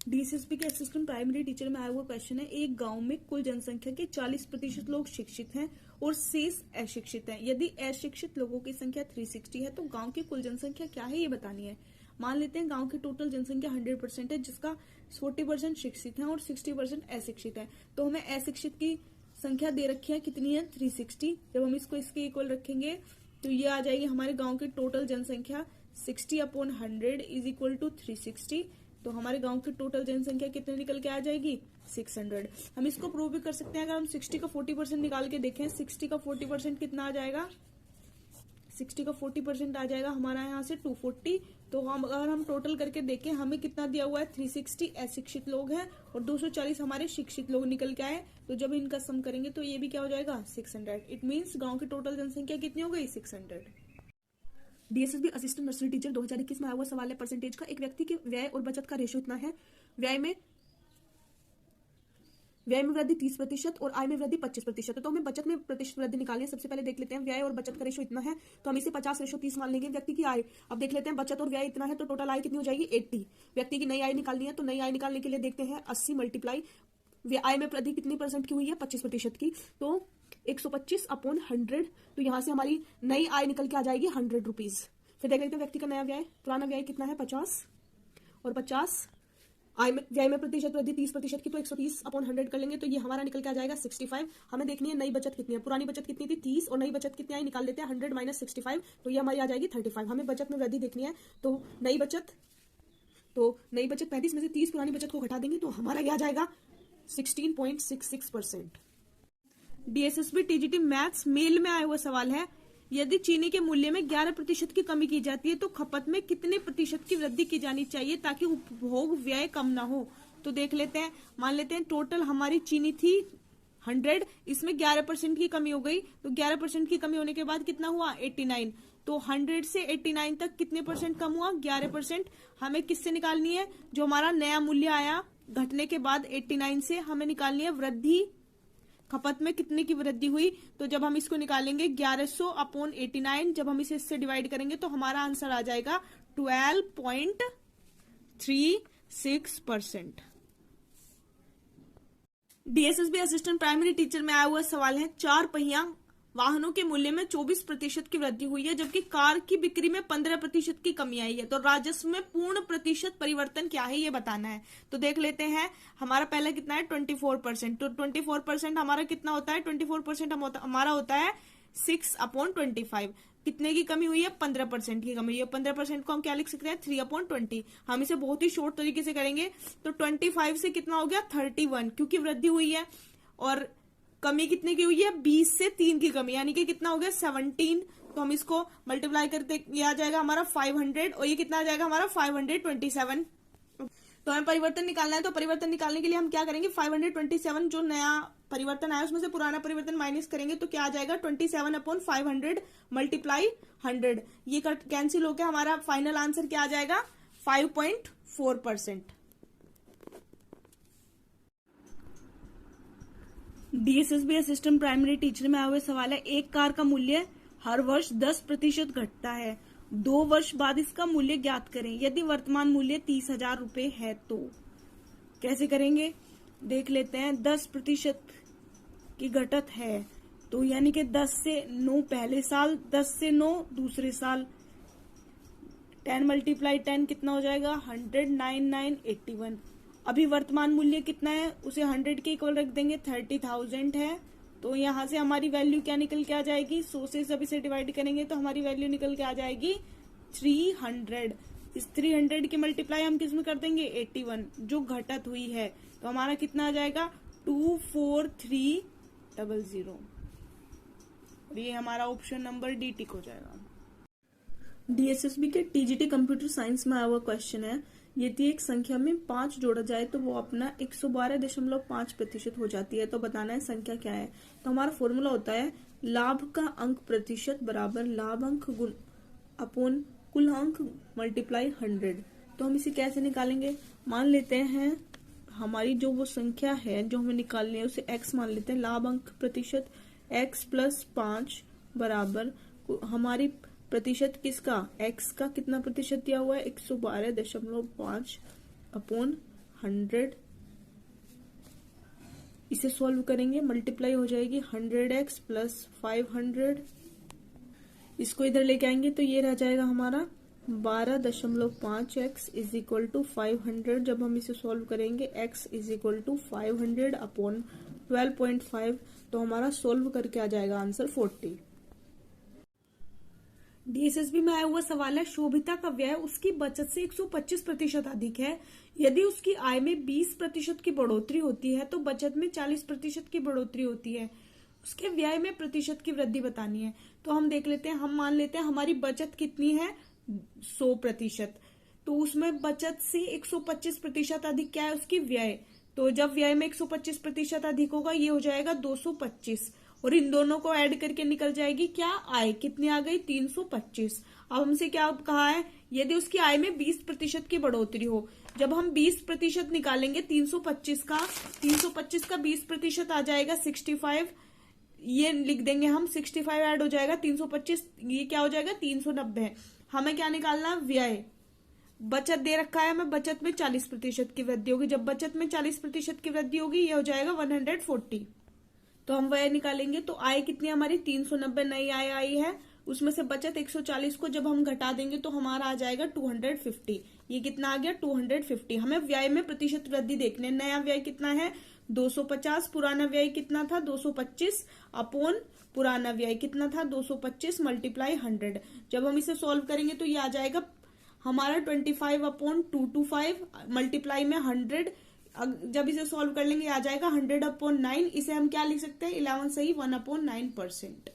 DSSB के assistant primary teacher में आया हुआ क्वेश्चन है, एक गांव में कुल जनसंख्या के 40% लोग शिक्षित हैं और शेष अशिक्षित हैं। यदि अशिक्षित लोगों की संख्या 360 है तो गांव की कुल जनसंख्या क्या है ये बतानी है। मान लेते हैं गांव की टोटल जनसंख्या 100% है, जिसका 40% शिक्षित है और 60% अशिक्षित है। तो हमें अशिक्षित की संख्या दे रखी है, कितनी है 360। जब हम इसको इसके इक्वल रखेंगे तो ये आ जाएगी हमारे गांव की टोटल जनसंख्या 60/100 इज इक्वल टू 360। तो हमारे गांव की टोटल जनसंख्या कितने निकल के आ जाएगी 600। हम इसको प्रूव भी कर सकते हैं, अगर हम 60 का 40% निकाल के देखें, 60 का 40% कितना आ जाएगा, 60 का 40% आ जाएगा हमारा यहाँ से 240। तो हम अगर हम टोटल करके देखें, हमें कितना दिया हुआ है 360 अशिक्षित लोग हैं और 240 हमारे शिक्षित लोग निकल के आए। तो जब इनका सम करेंगे तो ये भी क्या हो जाएगा 600। इट मीन्स गांव की टोटल जनसंख्या कितनी हो गई 600। डीएसएसबी असिस्टेंट नर्सरी टीचर 2021 में आया हुआ सवाल है, परसेंटेज का एक व्यक्ति के व्यय और बचत का रेशियो इतना है, व्यय में वृद्धि 30% और आय में वृद्धि 25% है। तो हमें बचत में प्रतिशत वृद्धि निकालनी है। सबसे पहले देख लेते हैं व्यय और बचत का रेशियो इतना है, तो हम इसे 50/30 मान लेंगे। व्यक्ति की आय, अब देख लेते हैं बचत और व्यय इतना है तो टोटल आय कितनी हो जाएगी 80। व्यक्ति की नई आय निकालनी है, तो नई आय निकालने के लिए देखते हैं 80 मल्टीप्लाई आय में वृद्धि कितनी परसेंट की हुई है 25% की, तो 125/100। तो यहाँ से हमारी नई आय निकल के आ जाएगी 100 रुपीज। फिर देख लेते हैं व्यक्ति का नया व्यय, पुराना व्यय कितना है 50 और 50 व्यय में प्रतिशत वृद्धि 30% की, तो 130/100 कर लेंगे तो ये हमारा निकल के आ जाएगा 65। हमें देखनी है नई बचत कितनी है, पुरानी बचत कितनी थी 30 और नई बचत कितनी आई निकाल लेते हैं 100 - 65, तो ये हमारी आ जाएगी 35। हमें बचत में वृद्धि देखनी है, तो नई बचत 35 में से 30 पुरानी बचत को घटा देंगे तो हमारा ये आ जाएगा 16.66%। डीएसएसबी टीजीटी मैथ्स मेल में आया हुआ सवाल है, यदि चीनी के मूल्य में 11% की कमी की जाती है तो खपत में कितने प्रतिशत की वृद्धि की जानी चाहिए ताकि उपभोग व्यय कम ना हो। तो देख लेते हैं, मान लेते हैं टोटल हमारी चीनी थी 100, इसमें 11% की कमी हो गई, तो 11% की कमी होने के बाद कितना हुआ 89। तो 100 से 89 तक कितने परसेंट कम हुआ 11%। हमें किससे निकालनी है, जो हमारा नया मूल्य आया घटने के बाद 89 से हमें निकालनी है वृद्धि, खपत में कितने की वृद्धि हुई। तो जब हम इसको निकालेंगे 1100/89, जब हम इसे इससे डिवाइड करेंगे तो हमारा आंसर आ जाएगा 12.36%। डीएसएसबी असिस्टेंट प्राइमरी टीचर में आया हुआ सवाल है, 4 पहिया वाहनों के मूल्य में 24% की वृद्धि हुई है जबकि कार की बिक्री में 15% की कमी आई है, तो राजस्व में पूर्ण प्रतिशत परिवर्तन क्या है ये बताना है। तो देख लेते हैं, हमारा पहला कितना है 24%, तो 24% हमारा कितना होता है 24% हमारा होता है 6/25। कितने की कमी हुई है 15% की कमी हुई है। 15% को हम क्या लिख सकते हैं 3/20। हम इसे बहुत ही शॉर्ट तरीके से करेंगे तो 25 से कितना हो गया 31, क्योंकि वृद्धि हुई है, और कमी कितने की हुई है 20 से 3 की कमी, यानी कि कितना हो गया 17। तो हम इसको मल्टीप्लाई करते ये आ जाएगा हमारा 500 और ये कितना आ जाएगा हमारा 527। तो हमें परिवर्तन निकालना है, तो परिवर्तन निकालने के लिए हम क्या करेंगे 527 जो नया परिवर्तन आया उसमें से पुराना परिवर्तन माइनस करेंगे तो क्या आ जाएगा 27/500 मल्टीप्लाई 100। ये कैंसिल होकर हमारा फाइनल आंसर क्या आ जाएगा 5.4%। डीएसएसबी असिस्टेंट प्राइमरी टीचर में आए हुए सवाल है, एक कार का मूल्य हर वर्ष 10% घटता है, 2 वर्ष बाद इसका मूल्य ज्ञात करें। यदि वर्तमान मूल्य 30,000 रुपए है तो कैसे करेंगे, देख लेते हैं। 10% की घटत है तो यानी कि 10 से 9 पहले साल, 10 से 9 दूसरे साल, 10 × 10 कितना हो जाएगा 100, 9, 9, 81। अभी वर्तमान मूल्य कितना है उसे 100 के इक्वल रख देंगे, 30,000 है, तो यहाँ से हमारी वैल्यू क्या निकल के आ जाएगी 100 से जब इसे डिवाइड करेंगे तो हमारी वैल्यू निकल के आ जाएगी 300। इस 300 की मल्टीप्लाई हम किस में कर देंगे 81 जो घटत हुई है, तो हमारा कितना आ जाएगा 24300 और ये हमारा ऑप्शन नंबर डी टिक हो जाएगा। डीएसएसबी के टीजीटी कंप्यूटर साइंस में आया हुआ क्वेश्चन है, यदि एक संख्या में 5 जोड़ा जाए तो वो अपना 112.5% हो जाती है, तो बताना है संख्या क्या है। तो हमारा फॉर्मूला होता है लाभ का अंक प्रतिशत बराबर लाभ अंक गुण अपॉन कुल अंक मल्टीप्लाई 100। तो हम इसे कैसे निकालेंगे, मान लेते हैं हमारी जो वो संख्या है जो हमें निकालनी है उसे x मान लेते हैं, लाभ अंक प्रतिशत x + 5 बराबर हमारी प्रतिशत किसका x का कितना प्रतिशत दिया हुआ है 112.5 अपॉन 100, इसे सॉल्व करेंगे, मल्टीप्लाई हो जाएगी 100x प्लस 500, इसको इधर लेके आएंगे तो ये रह जाएगा हमारा 12.5x इज इक्वल टू 500। जब हम इसे सॉल्व करेंगे x is equal to 500 upon 12.5, तो हमारा सॉल्व करके आ जाएगा आंसर 40। डीएसएसबी में आया हुआ सवाल है, शोभिता का व्यय उसकी बचत से 125% अधिक है। यदि उसकी आय में 20% की बढ़ोतरी होती है तो बचत में 40% की बढ़ोतरी होती है। उसके व्यय में प्रतिशत की वृद्धि बतानी है। तो हम देख लेते हैं, हम मान लेते हैं हमारी बचत कितनी है 100%, तो उसमें बचत से 125% अधिक क्या है उसकी व्यय। तो जब व्यय में 125% अधिक होगा ये हो जाएगा 225, और इन दोनों को ऐड करके निकल जाएगी क्या आय, कितनी आ गई 325। अब हमसे क्या कहा है, यदि उसकी आय में 20% की बढ़ोतरी हो। जब हम 20% निकालेंगे 325 का 20% आ जाएगा 65, ये लिख देंगे हम 65 ऐड हो जाएगा 325, ये क्या हो जाएगा 390। हमें क्या निकालना, व्यय। बचत दे रखा है हमें, बचत में 40% की वृद्धि होगी। जब बचत में 40% की वृद्धि होगी ये हो जाएगा 140। तो हम व्यय निकालेंगे तो आय कितनी हमारी 390 नई आय आई है, उसमें से बचत 140 को जब हम घटा देंगे तो हमारा आ जाएगा 250। ये कितना आ गया 250। हमें व्यय में प्रतिशत वृद्धि देखने, नया व्यय कितना है 250, पुराना व्यय कितना था 225 अपॉन पुराना व्यय कितना था 225 मल्टीप्लाई 100। जब हम इसे सॉल्व करेंगे तो ये आ जाएगा हमारा 25 अपॉन 225 मल्टीप्लाई में 100। जब इसे सॉल्व कर लेंगे आ जाएगा 100 अपॉन 9। इसे हम क्या लिख सकते हैं 11 से ही 1/9%।